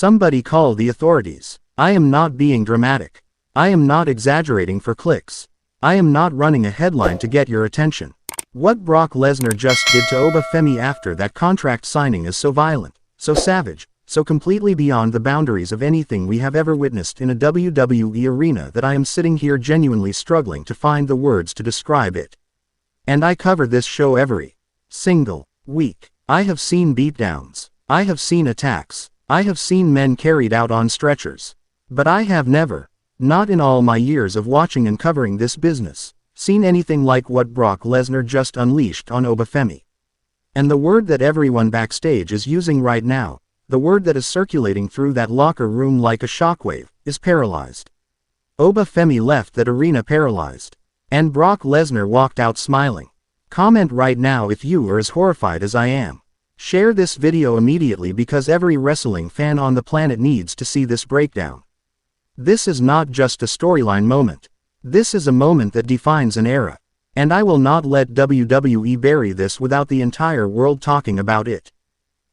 Somebody call the authorities. I am not being dramatic. I am not exaggerating for clicks. I am not running a headline to get your attention. What Brock Lesnar just did to Oba Femi after that contract signing is so violent, so savage, so completely beyond the boundaries of anything we have ever witnessed in a WWE arena that I am sitting here genuinely struggling to find the words to describe it. And I cover this show every single week. I have seen beatdowns. I have seen attacks. I have seen men carried out on stretchers. But I have never, not in all my years of watching and covering this business, seen anything like what Brock Lesnar just unleashed on Oba Femi. And the word that everyone backstage is using right now, the word that is circulating through that locker room like a shockwave, is paralyzed. Oba Femi left that arena paralyzed. And Brock Lesnar walked out smiling. Comment right now if you are as horrified as I am. Share this video immediately because every wrestling fan on the planet needs to see this breakdown. This is not just a storyline moment. This is a moment that defines an era. And I will not let WWE bury this without the entire world talking about it.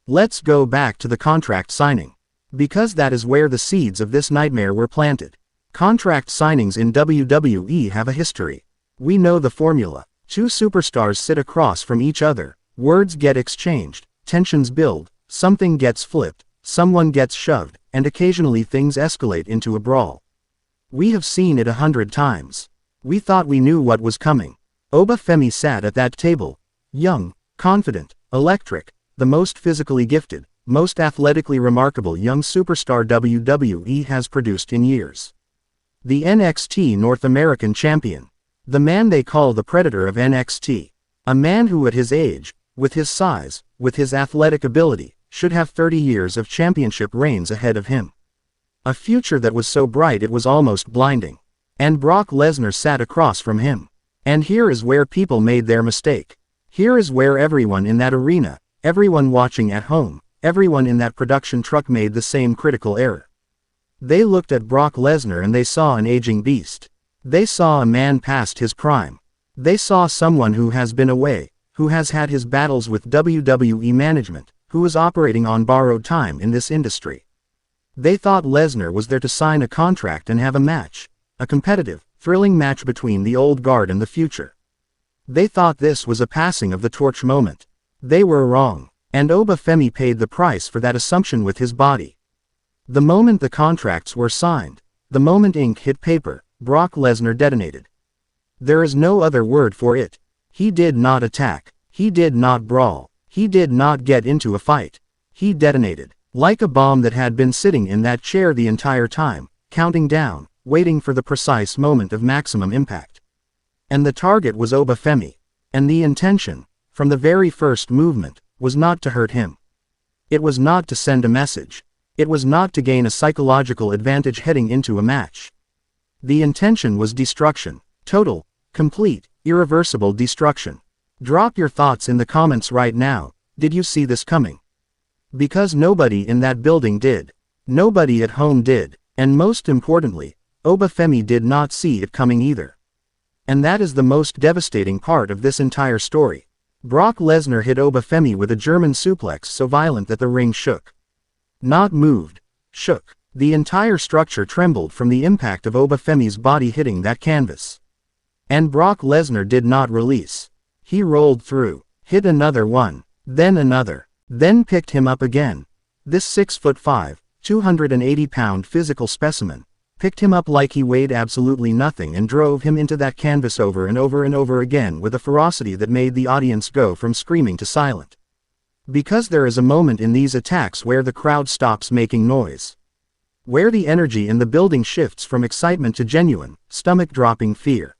Let's go back to the contract signing. Because that is where the seeds of this nightmare were planted. Contract signings in WWE have a history. We know the formula. Two superstars sit across from each other, words get exchanged, tensions build, something gets flipped, someone gets shoved, and occasionally things escalate into a brawl. We have seen it 100 times. We thought we knew what was coming. Oba Femi sat at that table, young, confident, electric, the most physically gifted, most athletically remarkable young superstar WWE has produced in years. The NXT North American Champion. The man they call the Predator of NXT. A man who at his age, with his size, with his athletic ability, should have 30 years of championship reigns ahead of him. A future that was so bright it was almost blinding. And Brock Lesnar sat across from him. And here is where people made their mistake. Here is where everyone in that arena, everyone watching at home, everyone in that production truck made the same critical error. They looked at Brock Lesnar and they saw an aging beast. They saw a man past his prime. They saw someone who has been away, who has had his battles with WWE management, who is operating on borrowed time in this industry. They thought Lesnar was there to sign a contract and have a match, a competitive, thrilling match between the old guard and the future. They thought this was a passing of the torch moment. They were wrong, and Oba Femi paid the price for that assumption with his body. The moment the contracts were signed, the moment ink hit paper, Brock Lesnar detonated. There is no other word for it. He did not attack. He did not brawl. He did not get into a fight. He detonated. Like a bomb that had been sitting in that chair the entire time, counting down, waiting for the precise moment of maximum impact. And the target was Oba Femi. And the intention, from the very first movement, was not to hurt him. It was not to send a message. It was not to gain a psychological advantage heading into a match. The intention was destruction. Total, complete, irreversible destruction. Drop your thoughts in the comments right now. Did you see this coming? Because nobody in that building did. Nobody at home did. And most importantly, Oba Femi did not see it coming either. And that is the most devastating part of this entire story. Brock Lesnar hit Oba Femi with a German suplex so violent that the ring shook. Not moved. Shook. The entire structure trembled from the impact of Oba Femi's body hitting that canvas. And Brock Lesnar did not release. He rolled through, hit another one, then another, then picked him up again. This 6'5", 280-pound physical specimen, picked him up like he weighed absolutely nothing and drove him into that canvas over and over and over again with a ferocity that made the audience go from screaming to silent. Because there is a moment in these attacks where the crowd stops making noise. Where the energy in the building shifts from excitement to genuine, stomach-dropping fear.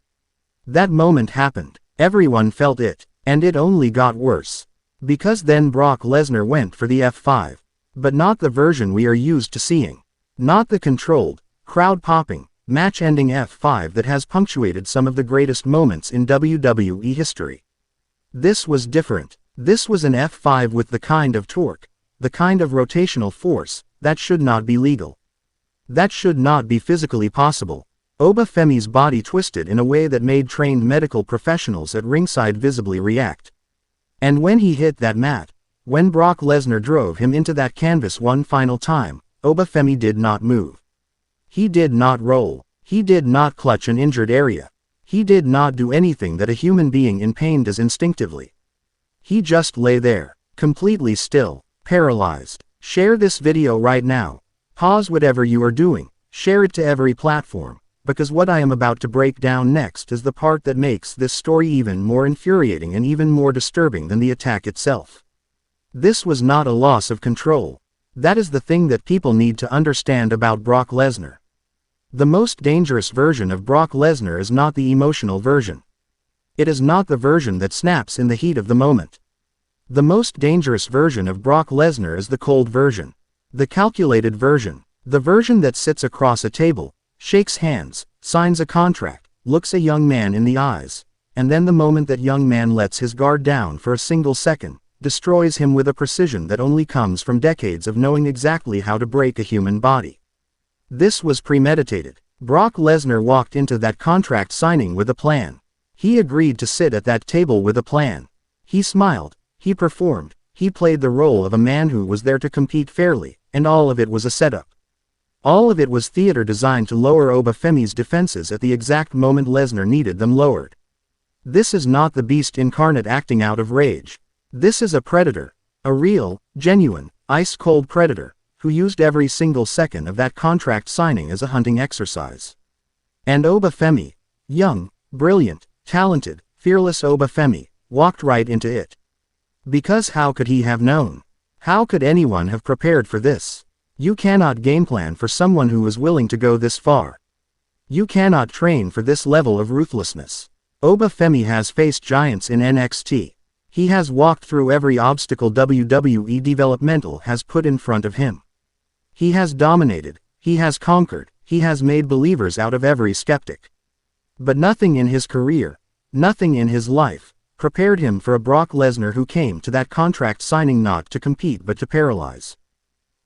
That moment happened. Everyone felt it, and it only got worse. Because then Brock Lesnar went for the F5. But not the version we are used to seeing. Not the controlled, crowd-popping, match-ending F5 that has punctuated some of the greatest moments in WWE history. This was different. This was an F5 with the kind of torque, the kind of rotational force, that should not be legal. That should not be physically possible. Oba Femi's body twisted in a way that made trained medical professionals at ringside visibly react. And when he hit that mat, when Brock Lesnar drove him into that canvas one final time, Oba Femi did not move. He did not roll. He did not clutch an injured area. He did not do anything that a human being in pain does instinctively. He just lay there, completely still, paralyzed. Share this video right now. Pause whatever you are doing, share it to every platform, because what I am about to break down next is the part that makes this story even more infuriating and even more disturbing than the attack itself. This was not a loss of control. That is the thing that people need to understand about Brock Lesnar. The most dangerous version of Brock Lesnar is not the emotional version. It is not the version that snaps in the heat of the moment. The most dangerous version of Brock Lesnar is the cold version. The calculated version. The version that sits across a table, shakes hands, signs a contract, looks a young man in the eyes, and then the moment that young man lets his guard down for a single second, destroys him with a precision that only comes from decades of knowing exactly how to break a human body. This was premeditated. Brock Lesnar walked into that contract signing with a plan. He agreed to sit at that table with a plan. He smiled, he performed, he played the role of a man who was there to compete fairly, and all of it was a setup. All of it was theater designed to lower Oba Femi's defenses at the exact moment Lesnar needed them lowered. This is not the Beast Incarnate acting out of rage. This is a predator, a real, genuine, ice-cold predator, who used every single second of that contract signing as a hunting exercise. And Oba Femi, young, brilliant, talented, fearless Oba Femi, walked right into it. Because how could he have known? How could anyone have prepared for this? You cannot game plan for someone who is willing to go this far. You cannot train for this level of ruthlessness. Oba Femi has faced giants in NXT. He has walked through every obstacle WWE developmental has put in front of him. He has dominated, he has conquered, he has made believers out of every skeptic. But nothing in his career, nothing in his life, prepared him for a Brock Lesnar who came to that contract signing not to compete but to paralyze.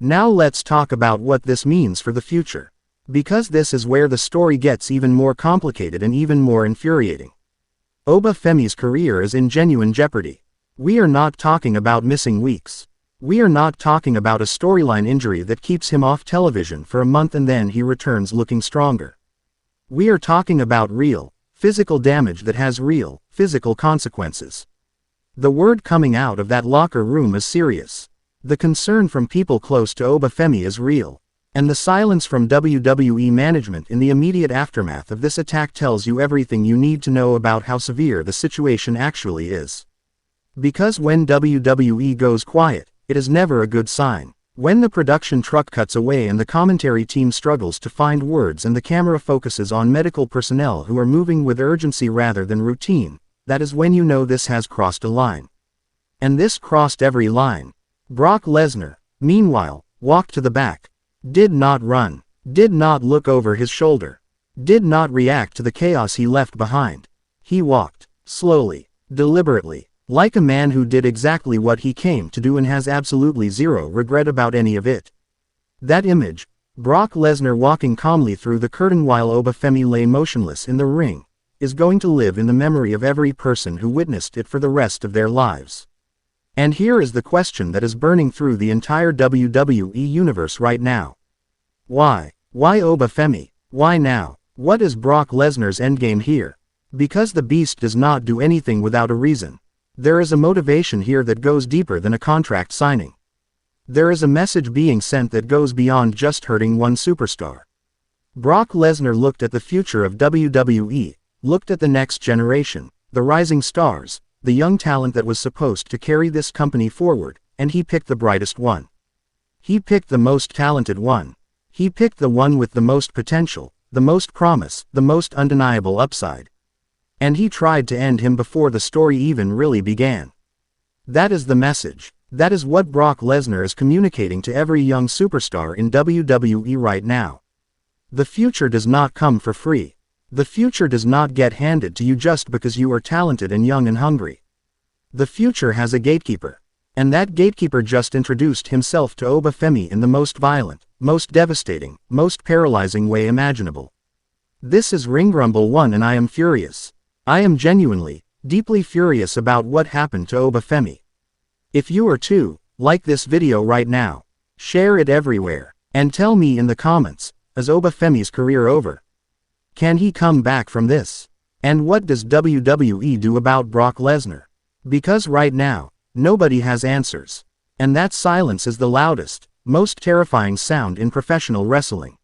Now let's talk about what this means for the future. Because this is where the story gets even more complicated and even more infuriating. Oba Femi's career is in genuine jeopardy. We are not talking about missing weeks. We are not talking about a storyline injury that keeps him off television for a month and then he returns looking stronger. We are talking about real, physical damage that has real, physical consequences. The word coming out of that locker room is serious. The concern from people close to Oba Femi is real. And the silence from WWE management in the immediate aftermath of this attack tells you everything you need to know about how severe the situation actually is. Because when WWE goes quiet, it is never a good sign. When the production truck cuts away and the commentary team struggles to find words and the camera focuses on medical personnel who are moving with urgency rather than routine, that is when you know this has crossed a line. And this crossed every line. Brock Lesnar, meanwhile, walked to the back. Did not run, did not look over his shoulder, did not react to the chaos he left behind. He walked, slowly, deliberately, like a man who did exactly what he came to do and has absolutely zero regret about any of it. That image, Brock Lesnar walking calmly through the curtain while Oba Femi lay motionless in the ring, is going to live in the memory of every person who witnessed it for the rest of their lives. And here is the question that is burning through the entire WWE universe right now. Why? Why Oba Femi? Why now? What is Brock Lesnar's endgame here? Because the Beast does not do anything without a reason. There is a motivation here that goes deeper than a contract signing. There is a message being sent that goes beyond just hurting one superstar. Brock Lesnar looked at the future of WWE, looked at the next generation, the rising stars, the young talent that was supposed to carry this company forward, and he picked the brightest one. He picked the most talented one. He picked the one with the most potential, the most promise, the most undeniable upside. And he tried to end him before the story even really began. That is the message. That is what Brock Lesnar is communicating to every young superstar in WWE right now. The future does not come for free. The future does not get handed to you just because you are talented and young and hungry. The future has a gatekeeper. And that gatekeeper just introduced himself to Oba Femi in the most violent, most devastating, most paralyzing way imaginable. This is Ring Rumble 1 and I am furious. I am genuinely, deeply furious about what happened to Oba Femi. If you are too, like this video right now. Share it everywhere. And tell me in the comments, is Oba Femi's career over? Can he come back from this? And what does WWE do about Brock Lesnar? Because right now, nobody has answers. And that silence is the loudest, most terrifying sound in professional wrestling.